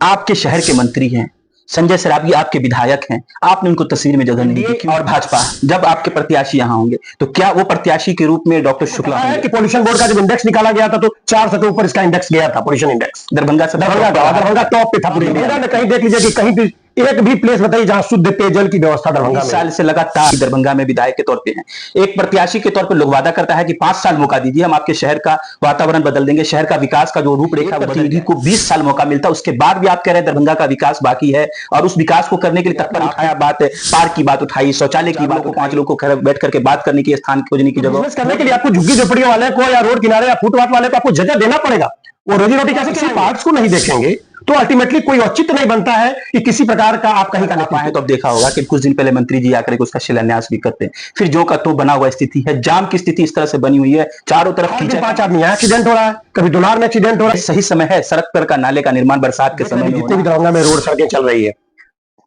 आपके शहर के मंत्री हैं, संजय सराबगी आपके विधायक हैं, आपने उनको तस्वीर में जगह नहीं दी। और भाजपा जब आपके प्रत्याशी यहाँ होंगे तो क्या वो प्रत्याशी के रूप में डॉक्टर शुक्ला है कि पोल्यूशन बोर्ड का जब इंडेक्स निकाला गया था तो 400 के ऊपर इसका इंडेक्स गया था, पोल्यूशन इंडेक्स दरभंगा टॉप पे था। पूरी इंडिया में कहीं देख लीजिए कि कहीं भी एक भी प्लेस बताइए जहां शुद्ध पेयजल की व्यवस्था दरभंगा में। साल से लगातार दरभंगा में विधायक के तौर पे हैं। एक प्रत्याशी के तौर पे लोग वादा करता है कि 5 साल मौका दीजिए, हम आपके शहर का वातावरण बदल देंगे, शहर का विकास का जो रूपरेखा प्रतिनिधि को 20 साल मौका मिलता है, उसके बाद भी आप कह रहे हैं दरभंगा का विकास बाकी है और उस विकास को करने के लिए तत्पर उठाया। बात पार्क की बात उठाई, शौचालय की बात, 5 लोगों को बैठ करके बात करने की, स्थान खोजने की जगह करने के लिए आपको झुग्गी झोपड़ियों वाले को या रोड किनारे या फुटपाथ वाले को आपको जगह देना पड़ेगा। वो रोजी रोटी कैसे किसी पार्ट्स को नहीं देखेंगे तो अल्टीमेटली कोई औचित्य नहीं बनता है कि किसी प्रकार का आप कहीं का नहीं पाए। तो अब देखा होगा कि कुछ दिन पहले मंत्री जी आकर उसका शिलान्यास भी करते हैं, फिर जो का तो बना हुआ स्थिति है, जाम की स्थिति इस तरह से बनी हुई है, चारों तरफ 5 आदमी एक्सीडेंट हो रहा है, कभी दुनार में एक्सीडेंट हो रहा है। सही समय है सड़क पर का नाले का निर्माण बरसात के समय जितने भी दरभंगा में रोड सड़कें चल रही है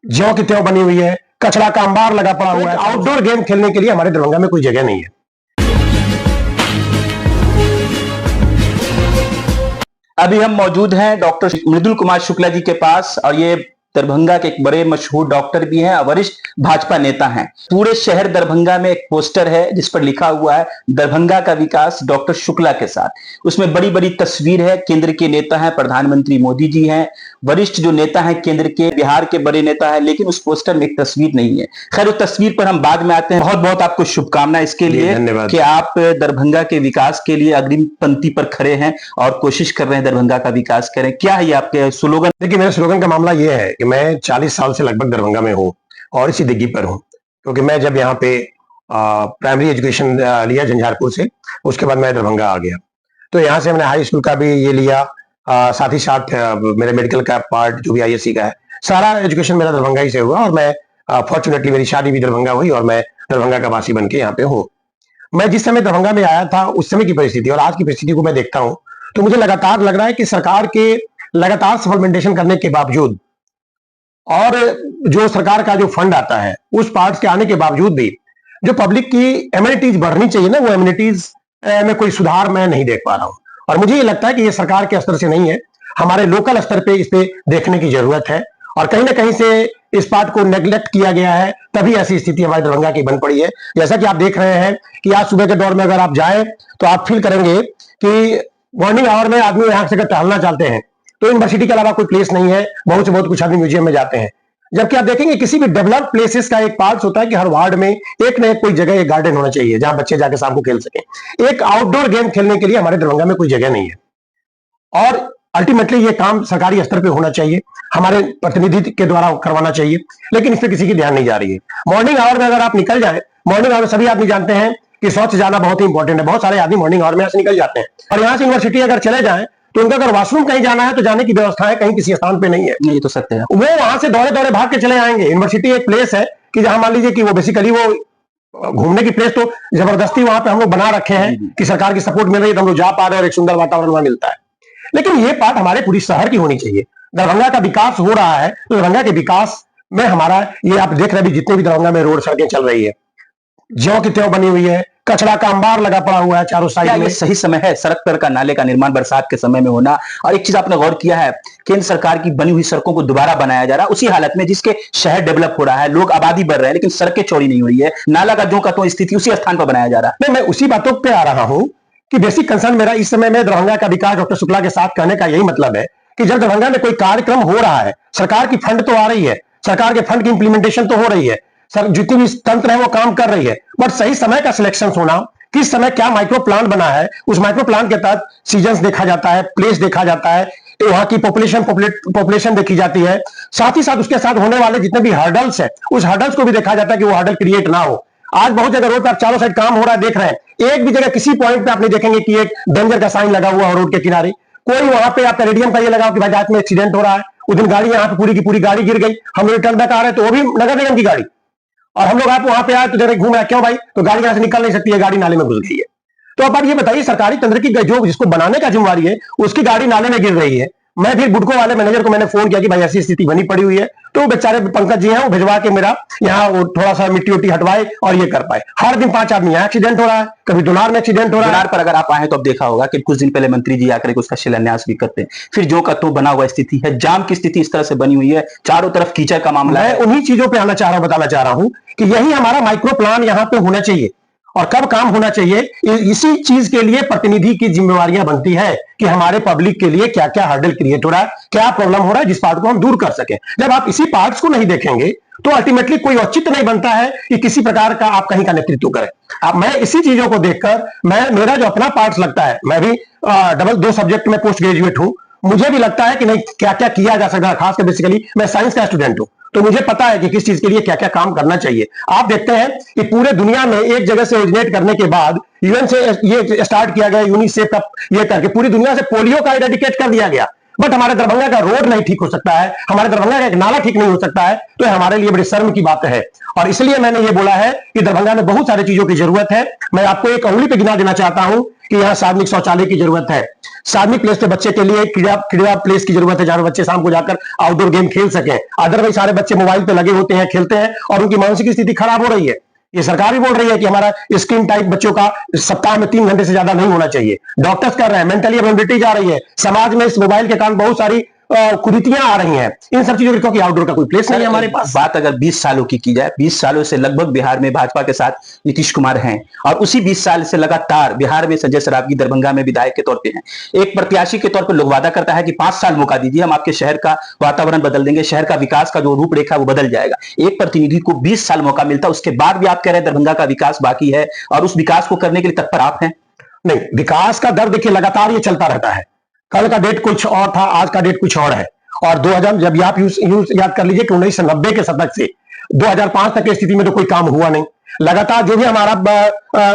ज्यों की त्यों बनी हुई है, कचरा का अंबार लगा पड़ा हुआ है। आउटडोर गेम खेलने के लिए हमारे दरभंगा में कोई जगह नहीं है। अभी हम मौजूद हैं डॉक्टर मृदुल कुमार शुक्ला जी के पास और ये दरभंगा के एक बड़े मशहूर डॉक्टर भी हैं, वरिष्ठ भाजपा नेता हैं। पूरे शहर दरभंगा में एक पोस्टर है जिस पर लिखा हुआ है दरभंगा का विकास डॉक्टर शुक्ला के साथ। उसमें बड़ी बड़ी तस्वीर है, केंद्र के नेता हैं, प्रधानमंत्री मोदी जी हैं, वरिष्ठ जो नेता हैं केंद्र के, बिहार के बड़े नेता हैं, लेकिन उस पोस्टर में एक तस्वीर नहीं है। खैर उस तस्वीर पर हम बाद में आते हैं। बहुत बहुत आपको शुभकामनाएं इसके लिए कि आप दरभंगा के विकास के लिए अग्रिम पंक्ति पर खड़े हैं और कोशिश कर रहे हैं दरभंगा का विकास करें। क्या है ये आपके स्लोगन? देखिए मेरे स्लोगन का मामला ये है कि मैं 40 साल से लगभग दरभंगा में हूँ और इसी दिग्गी पर हूँ, क्योंकि मैं जब यहाँ पे प्राइमरी एजुकेशन लिया झंझारपुर से, उसके बाद मैं दरभंगा आ गया। तो यहाँ से मैंने हाई स्कूल का भी ये लिया, साथ ही साथ मेरे मेडिकल का पार्ट जो भी ISC का है, सारा एजुकेशन मेरा दरभंगा ही से हुआ। और मैं फॉर्चुनेटली मेरी शादी भी दरभंगा हुई और मैं दरभंगा का वासी बन के यहाँ पे हूँ। मैं जिस समय दरभंगा में आया था उस समय की परिस्थिति और आज की परिस्थिति को मैं देखता हूँ तो मुझे लगातार लग रहा है कि सरकार के लगातार सप्लीमेंटेशन करने के बावजूद और जो सरकार का जो फंड आता है उस पार्ट्स के आने के बावजूद भी जो पब्लिक की एमिनिटीज बढ़नी चाहिए ना, वो एमिनिटीज में कोई सुधार मैं नहीं देख पा रहा हूं। और मुझे ये लगता है कि ये सरकार के स्तर से नहीं है, हमारे लोकल स्तर पे इस पे देखने की जरूरत है। और कहीं ना कहीं से इस पार्ट को नेग्लेक्ट किया गया है, तभी ऐसी स्थिति हमारे दरभंगा की बन पड़ी है। जैसा कि आप देख रहे हैं कि आज सुबह के दौर में अगर आप जाए तो आप फील करेंगे कि मॉर्निंग आवर में आदमी यहाँ से टहलना चाहते हैं तो यूनिवर्सिटी के अलावा कोई प्लेस नहीं है, बहुत से बहुत कुछ आदमी म्यूजियम में जाते हैं। जबकि आप देखेंगे किसी भी डेवलप्ड प्लेसेस का एक पार्ट होता है कि हर वार्ड में एक न एक कोई जगह, एक गार्डन होना चाहिए जहां बच्चे जाके शाम को खेल सकें। एक आउटडोर गेम खेलने के लिए हमारे दरभंगा में कोई जगह नहीं है और अल्टीमेटली ये काम सरकारी स्तर पे होना चाहिए, हमारे प्रतिनिधि के द्वारा करवाना चाहिए, लेकिन इस पर किसी की ध्यान नहीं जा रही है। मॉर्निंग आवर में अगर आप निकल जाए, मॉर्निंग आवर में सभी आदमी जानते हैं कि शौच जाना बहुत ही इंपॉर्टेंट है, बहुत सारे आदमी मॉर्निंग आवर में यहाँ से निकल जाते हैं और यहाँ से यूनिवर्सिटी अगर चले जाए तो उनका अगर वॉशरूम कहीं जाना है तो जाने की व्यवस्था है कहीं किसी स्थान पे नहीं है। ये तो सत्य है। वो वहां से दौड़े दौड़े भाग के चले आएंगे। यूनिवर्सिटी एक प्लेस है कि जहां मान लीजिए कि वो बेसिकली वो घूमने की प्लेस तो जबरदस्ती वहां पे हम लोग बना रखे हैं कि सरकार की सपोर्ट मिल रही है तो हम लोग जा पा रहे हैं और एक सुंदर वातावरण वहां मिलता है। लेकिन ये पार्ट हमारे पूरी शहर की होनी चाहिए। दरभंगा का विकास हो रहा है तो दरभंगा के विकास में हमारा ये आप देख रहे हैं जितने भी दरभंगा में रोड सड़कें चल रही है ज्यों की त्यों बनी हुई है, कचरा का अंबार लगा पड़ा हुआ है चारों साइड में। सही समय है सड़क पर का नाले का निर्माण बरसात के समय में होना। और एक चीज आपने गौर किया है, केंद्र सरकार की बनी हुई सड़कों को दोबारा बनाया जा रहा है उसी हालत में जिसके शहर डेवलप हो रहा है, लोग आबादी बढ़ रहे हैं, लेकिन सड़कें चौड़ी नहीं हो रही है, नाला का जो का तो स्थिति उसी स्थान पर बनाया जा रहा है। मैं उसी बातों पे आ रहा हूं कि बेसिक कंसर्न मेरा इस समय में दरभंगा का विकास डॉक्टर शुक्ला के साथ कहने का यही मतलब है कि जब दरभंगा में कोई कार्यक्रम हो रहा है, सरकार की फंड तो आ रही है, सरकार के फंड की इंप्लीमेंटेशन तो हो रही है, सर जितनी भी तंत्र है वो काम कर रही है, बट सही समय का सिलेक्शन होना, किस समय क्या माइक्रो प्लान बना है, उस माइक्रो प्लान के तहत सीजन्स देखा जाता है, प्लेस देखा जाता है, वहां की पॉपुलेशन देखी जाती है, साथ ही साथ उसके साथ होने वाले जितने भी हर्डल्स है उस हर्डल्स को भी देखा जाता है कि वो हर्डल क्रिएट ना हो। आज बहुत जगह रोड पर चारों साइड काम हो रहा है, देख रहे हैं, एक भी जगह किसी पॉइंट पे आप नहीं देखेंगे कि एक डेंजर का साइन लगा हुआ है रोड के किनारे। कोई वहां पे आपका रेडियम का ये लगाओ कि भाई रात में एक्सीडेंट हो रहा है, उस दिन गाड़ी यहाँ पे पूरी की पूरी गाड़ी गिर गई, हम लोग रिटर्न बैक आ रहे हैं तो वो भी नगर निगम की गाड़ी, और हम लोग आप वहां पे आए तो जरा घूम रहे क्यों भाई, तो गाड़ी यहाँ से निकल नहीं सकती है, गाड़ी नाले में घुस गई है। तो अब आप ये बताइए सरकारी तंत्र की जो जिसको बनाने का जिम्मेवारी है उसकी गाड़ी नाले में गिर रही है, मैं फिर बुडको वाले मैनेजर को मैंने फोन किया कि भाई ऐसी स्थिति बनी पड़ी हुई है, तो बेचारे पंकज जी हैं वो भिजवा के मेरा यहाँ वो थोड़ा सा मिट्टी उट्टी हटवाए और ये कर पाए। हर दिन 5 आदमी यहाँ एक्सीडेंट हो रहा है, कभी दुनार में एक्सीडेंट हो रहा है। दुनार पर अगर आप आए तो अब देखा होगा कि कुछ दिन पहले मंत्री जी आकर उसका शिलान्यास भी करते हैं, फिर जो का तो बना हुआ स्थिति है, जाम की स्थिति इस तरह से बनी हुई है, चारों तरफ कीचड़ का मामला है। मैं उन्हीं चीजों पे आना चाह रहा हूं, बताना चाह रहा हूं कि यही हमारा माइक्रो प्लान यहाँ पे होना चाहिए और कब काम होना चाहिए। इसी चीज के लिए प्रतिनिधि की जिम्मेवारियां बनती है कि हमारे पब्लिक के लिए क्या क्या हर्डल क्रिएट हो रहा है, क्या प्रॉब्लम हो रहा है, जिस पार्ट को हम दूर कर सके। जब आप इसी पार्ट्स को नहीं देखेंगे तो अल्टीमेटली कोई औचित्य नहीं बनता है कि किसी प्रकार का आप कहीं का नेतृत्व करें। अब मैं इसी चीजों को देखकर मेरा जो अपना पार्ट्स लगता है, मैं भी दो सब्जेक्ट में पोस्ट ग्रेजुएट हूं, मुझे भी लगता है कि नहीं क्या क्या किया जा सकता है। खासकर बेसिकली मैं साइंस का स्टूडेंट हूं, तो मुझे पता है कि किस चीज के लिए क्या क्या काम करना चाहिए। आप देखते हैं कि पूरे दुनिया में एक जगह से ओरिजिनेट करने के बाद यूएन से ये स्टार्ट किया गया, यूनिसेफ का ये करके पूरी दुनिया से पोलियो का इरेडिकेट कर दिया गया। बट हमारे दरभंगा का रोड नहीं ठीक हो सकता है, हमारे दरभंगा का एक नाला ठीक नहीं हो सकता है, तो हमारे लिए बड़ी शर्म की बात है। और इसलिए मैंने ये बोला है कि दरभंगा में बहुत सारी चीजों की जरूरत है। मैं आपको एक उंगली पे गिना देना चाहता हूं कि यहाँ सार्वजनिक शौचालय की जरूरत है, सार्वजनिक प्लेस पे बच्चे के लिए क्रीड़ा प्लेस की जरूरत है जहां बच्चे शाम को जाकर आउटडोर गेम खेल सकें। अदरवाइज सारे बच्चे मोबाइल पे लगे होते हैं, खेलते हैं और उनकी मानसिक स्थिति खराब हो रही है। ये सरकार भी बोल रही है कि हमारा स्क्रीन टाइम बच्चों का सप्ताह में 3 घंटे से ज्यादा नहीं होना चाहिए। डॉक्टर्स कर रहे हैं, मेंटली अवेलेबिलिटी जा रही है, समाज में इस मोबाइल के कारण बहुत सारी कुरीतियां आ रही हैं। इन सब चीजों की, क्योंकि आउटडोर का कोई प्लेस नहीं है हमारे पास। बात अगर 20 सालों की जाए, 20 सालों से लगभग बिहार में भाजपा के साथ नीतीश कुमार हैं और उसी 20 साल से लगातार बिहार में संजय सरावगी दरभंगा में विधायक के तौर पे हैं। एक प्रत्याशी के तौर पर लोग वादा करता है कि 5 साल मौका दीजिए, हम आपके शहर का वातावरण बदल देंगे, शहर का विकास का जो रूपरेखा वो बदल जाएगा। एक प्रतिनिधि को 20 साल मौका मिलता है, उसके बाद भी आप कह रहे हैं दरभंगा का विकास बाकी है और उस विकास को करने के लिए तत्पर आप हैं। नहीं, विकास का दर देखिए लगातार ये चलता रहता है। कल का डेट कुछ और था, आज का डेट कुछ और है। और 2000 जब आप याद कर लीजिए कि 1990 के शतक से 2005 तक की स्थिति में तो कोई काम हुआ नहीं। लगातार जो भी हमारा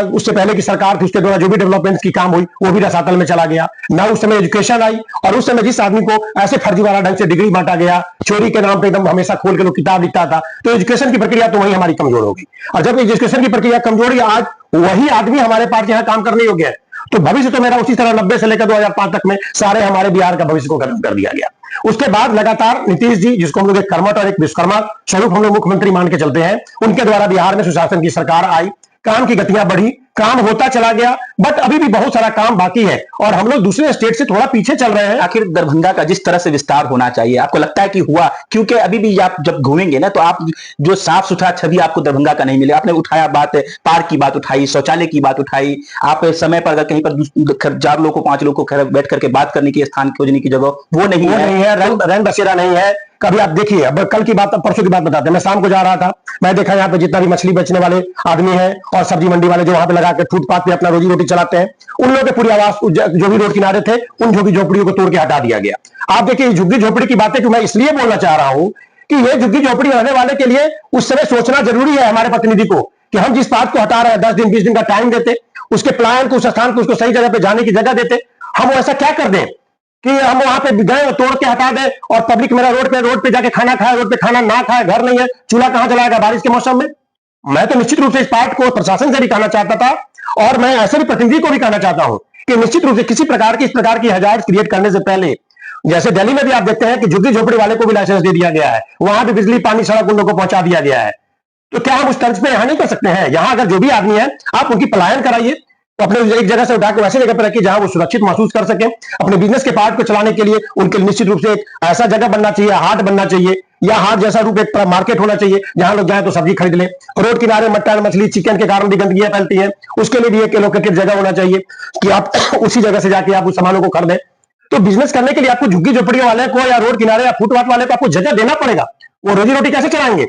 उससे पहले की सरकार थी उसके द्वारा जो भी डेवलपमेंट की काम हुई वो भी रसातल में चला गया। ना उस समय एजुकेशन आई, और उस समय जिस आदमी को ऐसे फर्जीवाड़ा ढंग से डिग्री बांटा गया, चोरी के नाम पे एकदम हमेशा खोल के लोग किताब लिखता था, तो एजुकेशन की प्रक्रिया तो वही हमारी कमजोर हो गई। और जब एजुकेशन की प्रक्रिया कमजोर हुई, आज वही आदमी हमारे पास यहाँ काम करने योग्य है, तो भविष्य तो मेरा उसी तरह 90 से लेकर 2005 तक में सारे हमारे बिहार का भविष्य को खत्म कर दिया गया। उसके बाद लगातार नीतीश जी, जिसको हम लोग एक कर्मठ और एक विश्वकर्मा स्वरूप हम लोग मुख्यमंत्री मान के चलते हैं, उनके द्वारा बिहार में सुशासन की सरकार आई, काम की गतियां बढ़ी, काम होता चला गया। बट अभी भी बहुत सारा काम बाकी है और हम लोग दूसरे स्टेट से थोड़ा पीछे चल रहे हैं। आखिर दरभंगा का जिस तरह से विस्तार होना चाहिए, आपको लगता है कि हुआ? क्योंकि अभी भी आप जब घूमेंगे ना तो आप जो साफ सुथरा छवि आपको दरभंगा का नहीं मिलेगा। आपने उठाया बात, पार्क की बात उठाई, शौचालय की बात उठाई, आप समय पर अगर कहीं पर 4 लोगों को 5 लोगों को बैठ करके बात करने की, स्थान खोजने की जगह वो नहीं है, रंग बसेरा नहीं है। कभी आप देखिए, अब कल की बात, परसों की बात बताते हैं, मैं शाम को जा रहा था, मैं देखा यहाँ पे जितना भी मछली बेचने वाले आदमी हैं और सब्जी मंडी वाले जो वहां पे लगा के फुटपाथ पे अपना रोजी रोटी चलाते हैं, उन लोगों के पूरी आवास जो भी रोड किनारे थे उन झुग्गी झोपड़ियों को तोड़ के हटा दिया गया। आप देखिए झुग्गी झोपड़ी की बातें कि मैं इसलिए बोलना चाह रहा हूं कि ये झुग्गी झोपड़ी रहने वाले के लिए उस समय सोचना जरूरी है हमारे प्रतिनिधि को, कि हम जिस बात को हटा रहे हैं 10 दिन 20 दिन का टाइम देते, उसके प्लान को, उस स्थान को, उसको सही जगह पे जाने की जगह देते। हम ऐसा क्या कर दें कि हम वहां पे गए तोड़ के हटा दें और पब्लिक मेरा रोड पे जाके खाना खाए, रोड पे खाना ना खाए, घर नहीं है, चूल्हा कहां जलाएगा बारिश के मौसम में। मैं तो निश्चित रूप से इस पार्ट को प्रशासन से भी कहना चाहता था और मैं ऐसे भी प्रतिनिधि को भी कहना चाहता हूं कि निश्चित रूप से किसी प्रकार की इस प्रकार की हजार्ड क्रिएट करने से पहले, जैसे दिल्ली में भी आप देखते हैं कि झुग्गी झोपड़ी वाले को भी लाइसेंस दे दिया गया है, वहां भी बिजली पानी सड़क उन लोगों को पहुंचा दिया गया है, तो क्या हम उस तर्ज पे यहां नहीं कर सकते हैं? यहां अगर जो भी आदमी है आप उनकी पलायन कराइए, तो अपने एक जगह से उठा के वैसे जगह पर रखिए जहां वो सुरक्षित महसूस कर सके। अपने बिजनेस के पार्ट को चलाने के लिए उनके निश्चित रूप से एक ऐसा जगह बनना चाहिए, हाट बनना चाहिए, या हाट जैसा रूप एक मार्केट होना चाहिए जहां लोग जाए तो सब्जी खरीद ले। रोड किनारे मटन मछली चिकन के कारण भी गंदगियां फैलती है, उसके लिए भी एक लोकेटेड जगह होना चाहिए कि आप उसी जगह से जाके आप उस सामानों को खरीदें। तो बिजनेस करने के लिए आपको झुग्गी झोपड़ी वाले को या रोड किनारे या फुटपाथ वाले को आपको जगह देना पड़ेगा। वो रोजी रोटी कैसे चलाएंगे?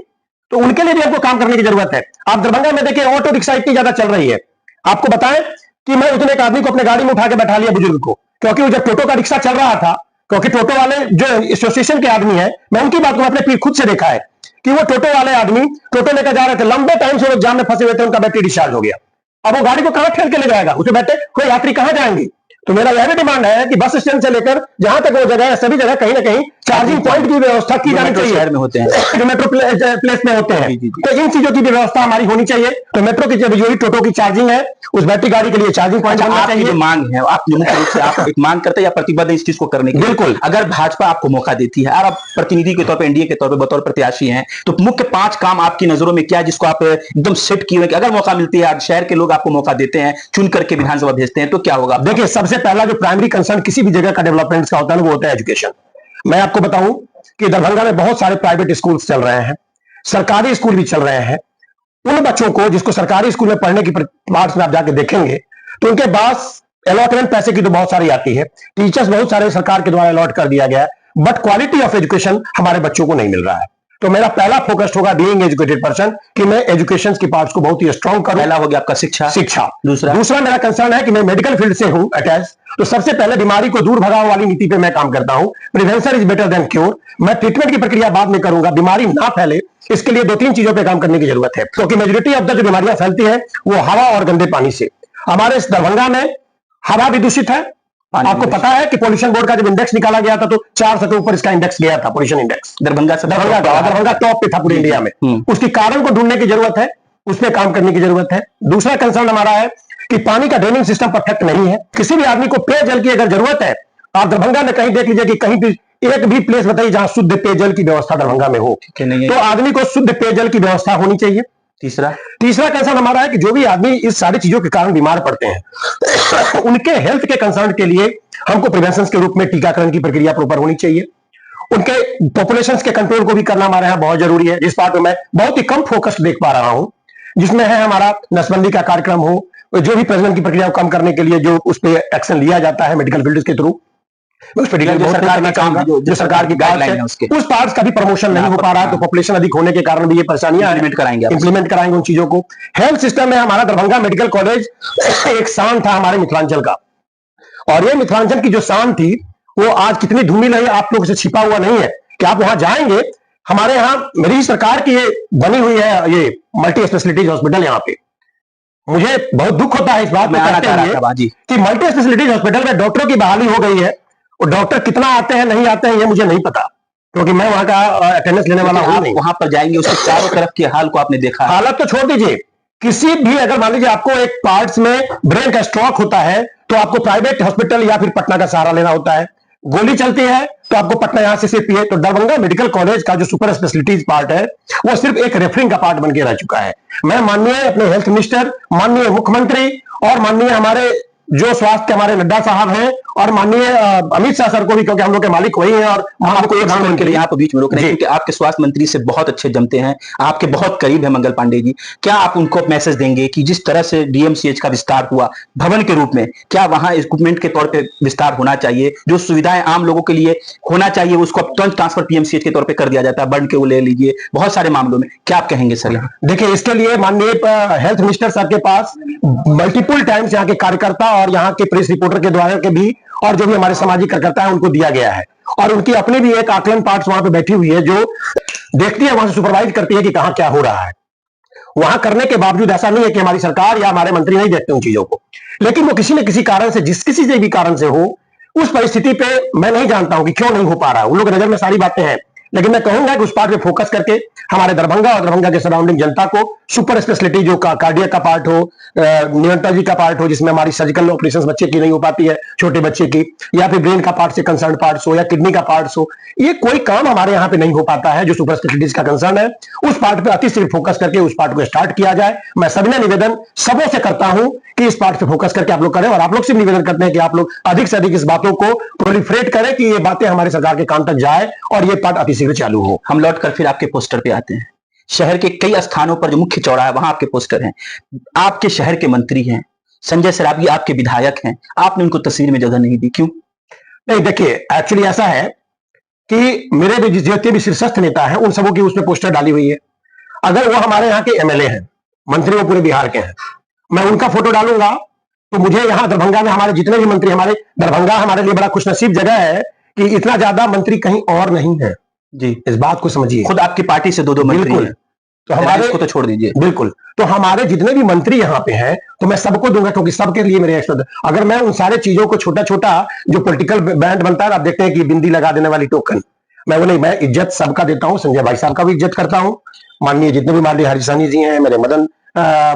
तो उनके लिए भी आपको काम करने की जरूरत है। आप दरभंगा में देखिए ऑटो रिक्शा इतनी ज्यादा चल रही है, आपको बताएं कि मैं उतने एक आदमी को अपने गाड़ी में उठा के बैठा लिया, बुजुर्ग को, क्योंकि वो जब टोटो का रिक्शा चल रहा था, क्योंकि टोटो वाले जो एसोसिएशन के आदमी है, मैं उनकी बात को अपने पीठ खुद से देखा है कि वो टोटो वाले आदमी टोटो लेकर जा रहे थे, लंबे टाइम से वो जाम में फंसे हुए थे, उनका बैटरी डिस्चार्ज हो गया। अब वो गाड़ी को कहां ठेल के ले जाएगा? उसे बैठे कोई यात्री कहां जाएंगे? तो मेरा यह भी डिमांड है कि बस स्टैंड से लेकर जहां तक वो जगह है, सभी जगह कहीं ना कहीं चार्जिंग पॉइंट की व्यवस्था की जानी चाहिए। शहर में होते हैं, जो मेट्रो प्लेस में होते हैं, तो इन चीजों की भी व्यवस्था हमारी होनी चाहिए। तो मेट्रो की जो भी टोटो की चार्जिंग है, उस बैटरी गाड़ी के लिए चार्जिंग पॉइंट होना आपकी चाहिए। जो मांग है, आप मुख्य रूप से आप एक मांग करते हैं या प्रतिबद्ध इस चीज को करने के लिए? बिल्कुल। अगर भाजपा आपको मौका देती है और आप प्रतिनिधि के तौर पर, एनडीए के तौर पर बतौर प्रत्याशी हैं, तो मुख्य 5 काम आपकी नजरों में क्या है जिसको आप एकदम सेट किए हुए कि अगर मौका मिलती है, आज शहर के लोग आपको मौका देते हैं, चुन करके विधानसभा भेजते हैं, तो क्या होगा? देखिए, सबसे पहला जो प्राइमरी कंसर्न किसी भी जगह का डेवलपमेंट का होता है वो होता है एजुकेशन। मैं आपको बताऊं कि दरभंगा में बहुत सारे प्राइवेट स्कूल चल रहे हैं, सरकारी स्कूल भी चल रहे हैं। उन बच्चों को जिसको सरकारी स्कूल में पढ़ने की पार्ट्स में आप जाके देखेंगे तो उनके पास अलॉटमेंट पैसे की तो बहुत सारी आती है, टीचर्स बहुत सारे सरकार के द्वारा अलॉट कर दिया गया है, बट क्वालिटी ऑफ एजुकेशन हमारे बच्चों को नहीं मिल रहा है। तो मेरा पहला फोकस होगा बीइंग एजुकेटेड पर्सन कि मैं एजुकेशन की पार्ट्स को बहुत ही स्ट्रांग करूं। पहला हो गया आपका शिक्षा। दूसरा मेरा कंसर्न है कि मैं मेडिकल फील्ड से हूं अटैच, तो सबसे पहले बीमारी को दूर भगाओ वाली नीति पे मैं काम करता हूं। Prevention is better than cure. मैं ट्रीटमेंट की प्रक्रिया बाद में करूंगा, बीमारी ना फैले इसके लिए 2-3 चीजों पे काम करने की जरूरत है, क्योंकि मेजोरिटी ऑफ द जो बीमारियां फैलती है वो हवा और गंदे पानी से। हमारे इस दरभंगा में हवा भी दूषित है। आपको पता है कि पोल्यूशन बोर्ड का जब इंडेक्स निकाला गया था तो 400 के ऊपर इसका इंडेक्स गया था, पोल्यूशन इंडेक्स। दरभंगा टॉप पे था पूरे इंडिया में। उसकी कारण को ढूंढने की जरूरत है, उसमें काम करने की जरूरत है। दूसरा कंसर्न हमारा है कि पानी का ड्रेनिंग सिस्टम परफेक्ट नहीं है। किसी भी आदमी को पेयजल की अगर जरूरत है, आप दरभंगा में कहीं देख लीजिए कि कहीं भी एक भी प्लेस बताइए जहां शुद्ध पेयजल की व्यवस्था दरभंगा में हो, तो आदमी को शुद्ध पेयजल की व्यवस्था होनी चाहिए। तीसरा कंसर्न हमारा है कि जो भी आदमी इस सारी चीजों के कारण बीमार पड़ते हैं उनके हेल्थ के कंसर्न के लिए हमको प्रिवेंशन के रूप में टीकाकरण की प्रक्रिया प्रॉपर होनी चाहिए। उनके पॉपुलेशन के कंट्रोल को भी करना हमारे यहाँ बहुत जरूरी है, जिस बात में मैं बहुत ही कम फोकस देख पा रहा हूं, जिसमें है हमारा नसबंदी का कार्यक्रम हो, जो भी प्रजनन की प्रक्रिया को कम करने के लिए जो उस पर एक्शन लिया जाता है मेडिकल फील्ड के थ्रू, उस पर जो सरकार की गाइडलाइन है उस पार्ट्स का भी प्रमोशन नहीं हो पा रहा है। तो पॉपुलेशन अधिक होने के कारण भी ये परेशानियां इंप्लीमेंट कराएंगे उन चीजों को। हेल्थ सिस्टम में हमारा दरभंगा मेडिकल कॉलेज एक शान था हमारे मिथिलांचल का, और ये मिथिलांचल की जो शान थी वो आज कितनी धूमिल है आप लोग से छिपा हुआ नहीं है कि आप वहां जाएंगे। हमारे यहाँ मेरी सरकार की ये बनी हुई है ये मल्टी स्पेशलिटीज हॉस्पिटल, यहाँ पे मुझे बहुत दुख होता है इस बात में कि मल्टी स्पेशलिटीज हॉस्पिटल में डॉक्टरों की बहाली हो गई है, और डॉक्टर कितना आते हैं नहीं आते हैं ये मुझे नहीं पता, क्योंकि मैं वहां का अटेंडेंस लेने वाला हूं नहीं। वहां पर जाएंगे उसके चारों तरफ के हाल को आपने देखा? हालत तो छोड़ दीजिए, किसी भी अगर मान लीजिए आपको एक पार्ट्स में ब्रेन का स्ट्रोक होता है तो आपको प्राइवेट हॉस्पिटल या फिर पटना का सहारा लेना होता है। गोली चलती है तो आपको पटना यहां से सिर्फ तो दरभंगा मेडिकल कॉलेज का जो सुपर स्पेशलिटीज पार्ट है वो सिर्फ एक रेफरिंग का पार्ट बन के रह चुका है। मैं माननीय अपने हेल्थ मिनिस्टर, माननीय मुख्यमंत्री और माननीय हमारे जो स्वास्थ्य हमारे नड्डा साहब हैं और माननीय अमित शाह सर को भी, क्योंकि हम लोग के मालिक वही हैं, और के लिए यहाँ पर बीच में रोक रहे हैं क्योंकि आपके स्वास्थ्य मंत्री से बहुत अच्छे जमते हैं, आपके बहुत करीब है मंगल पांडे जी। क्या आप उनको मैसेज देंगे कि जिस तरह से डीएमसीएच का विस्तार हुआ भवन के रूप में, क्या वहां इक्विपमेंट के तौर पर विस्तार होना चाहिए, जो सुविधाएं आम लोगों के लिए होना चाहिए उसको अब तुरंत ट्रांसफर पीएमसीएच के तौर पर कर दिया जाता है, बर्न के वो ले लीजिए, बहुत सारे मामलों में क्या आप कहेंगे सर? देखिए, इसके लिए माननीय हेल्थ मिनिस्टर सर के पास मल्टीपल टाइम्स यहाँ के कार्यकर्ता और यहाँ के प्रेस रिपोर्टर के द्वारा के भी और जो भी हमारे सामाजिक कार्यकर्ता है उनको दिया गया है, और उनकी अपनी भी एक आकलन पार्ट्स वहां पे बैठी हुई है जो देखती है, वहां से सुपरवाइज करती है कि कहां क्या हो रहा है। वहां करने के बावजूद ऐसा नहीं है कि हमारी सरकार या हमारे मंत्री नहीं देखते उन चीजों को, लेकिन वो किसी न किसी कारण से, किसी से भी कारण से हो, उस परिस्थिति पे मैं नहीं जानता हूं कि क्यों नहीं हो पा रहा है। उन लोग नजर में सारी बातें हैं, लेकिन मैं कहूंगा कि उस पार्ट पे फोकस करके हमारे दरभंगा और दरभंगा के सराउंडिंग जनता को सुपर स्पेशलिटी जो कार्डियक का पार्ट हो, न्यूरोलॉजी का पार्ट हो, जिसमें हमारी सर्जिकल ऑपरेशंस बच्चे की नहीं हो पाती है, छोटे बच्चे की, या फिर ब्रेन का पार्ट से कंसर्न पार्ट्स हो या किडनी का पार्ट्स हो, ये कोई काम हमारे यहाँ पे नहीं हो पाता है जो सुपर स्पेशलिटीज का कंसर्न है। उस पार्ट पे अतिशीघ्र फोकस करके उस पार्ट को स्टार्ट किया जाए। मैं सभी निवेदन सबों से करता हूं कि इस पार्ट पे फोकस करके आप लोग करें, और आप लोग से निवेदन करते हैं कि आप लोग अधिक से अधिक इस बातों को प्रोलिफरेट करें कि ये बातें हमारे सरकार के कान तक जाए और ये पार्ट अतिशीघ्र चालू हो। हम लौट कर फिर आपके पोस्टर पे आते हैं। शहर के कई स्थानों पर जो मुख्य चौराहा है वहां आपके पोस्टर हैं, आपके शहर के मंत्री हैं, संजय सराबी आपके विधायक हैं, आपने उनको तस्वीर में जगह नहीं दी, क्यों? नहीं, देखिए, एक्चुअली ऐसा है कि मेरे भी जितने भी शीर्षस्थ नेता हैं उन सबों की उसमें पोस्टर डाली हुई है। अगर वो हमारे यहाँ के एमएलए हैं, मंत्री वो पूरे बिहार के हैं, मैं उनका फोटो डालूंगा तो मुझे यहाँ दरभंगा में हमारे जितने भी मंत्री, हमारे दरभंगा हमारे लिए बड़ा खुशनसीब जगह है कि इतना ज्यादा मंत्री कहीं और नहीं है जी। इस बात को समझिए, खुद आपकी पार्टी से 2-2 मंत्री हैं। तो हमारे इसको तो छोड़ दीजिए। बिल्कुल, तो हमारे जितने भी मंत्री यहाँ पे हैं तो मैं सबको दूंगा, क्योंकि सबके लिए मेरे एक्स्ट्रा। अगर मैं उन सारे चीजों को छोटा छोटा जो पॉलिटिकल बैंड बनता है, आप देखते हैं कि बिंदी लगा देने वाली टोकन, मैं वो नहीं, मैं इज्जत सबका देता हूँ। संजय भाई साहब का भी इज्जत करता हूँ, माननीय जितने भी माननीय हरीशानी जी हैं, मेरे मदन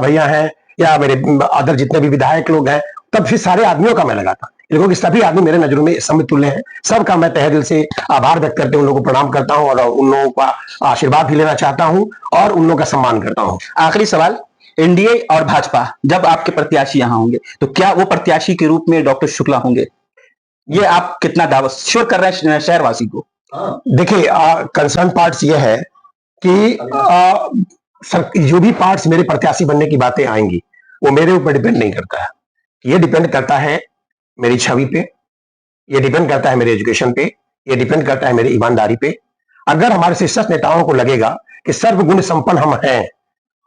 भैया हैं, या मेरे अदर जितने भी विधायक लोग हैं, तब फिर सारे आदमियों का मैं लगाता। देखो कि सभी आदमी मेरे नजरों में समतुल्य हैं, सबका मैं तहे दिल से आभार व्यक्त करते उन लोगों को प्रणाम करता हूं, और उन लोगों का आशीर्वाद भी लेना चाहता हूं, और उन लोगों का सम्मान करता हूं। आखिरी सवाल, एनडीए और भाजपा जब आपके प्रत्याशी यहां होंगे तो क्या वो प्रत्याशी के रूप में डॉक्टर शुक्ला होंगे? ये आप कितना दावा श्योर कर रहे हैं शहरवासी को? देखिए, कंसर्न पार्ट्स ये है कि जो भी पार्ट्स मेरे प्रत्याशी बनने की बातें आएंगी वो मेरे ऊपर डिपेंड नहीं करता है। ये डिपेंड करता है मेरी छवि पे, ये डिपेंड करता है मेरे एजुकेशन पे, ये डिपेंड करता है मेरी ईमानदारी पे। अगर हमारे शीर्षस्थ नेताओं को लगेगा कि सर्वगुण संपन्न हम हैं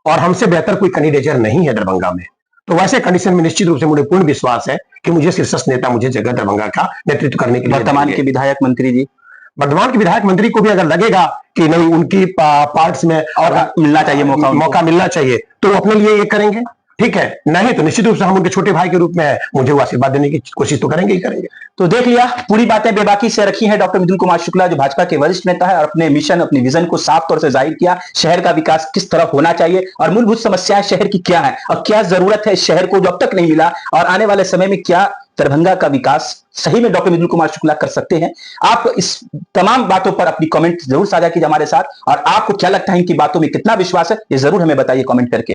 और हमसे बेहतर कोई कैंडिडेट नहीं है दरभंगा में, तो वैसे कंडीशन में निश्चित रूप से मुझे पूर्ण विश्वास है कि मुझे शीर्षस्थ नेता मुझे जगह दरभंगा का नेतृत्व करने के लिए वर्तमान के विधायक मंत्री जी, वर्तमान के विधायक मंत्री को भी अगर लगेगा कि नहीं उनकी पार्ट्स में और मिलना चाहिए मौका मिलना चाहिए, तो वो अपने लिए ये करेंगे, ठीक है। नहीं तो निश्चित रूप से हम उनके छोटे भाई के रूप में मुझे वो आशीर्वाद देने की कोशिश तो करेंगे ही करेंगे। तो देख लिया, पूरी बातें बेबाकी से रखी हैं डॉक्टर मृदुल कुमार शुक्ला, जो भाजपा के वरिष्ठ नेता है, और अपने मिशन, अपनी विजन को साफ तौर से जाहिर किया। शहर का विकास किस तरह होना चाहिए और मूलभूत समस्याएं शहर की क्या है और क्या जरूरत है इस शहर को जो अब तक नहीं मिला, और आने वाले समय में क्या दरभंगा का विकास सही में डॉक्टर मृदुल कुमार शुक्ला कर सकते हैं। आप इस तमाम बातों पर अपनी कमेंट जरूर साझा कीजिए हमारे साथ, और आपको क्या लगता है इनकी बातों में कितना विश्वास है ये जरूर हमें बताइए कमेंट करके।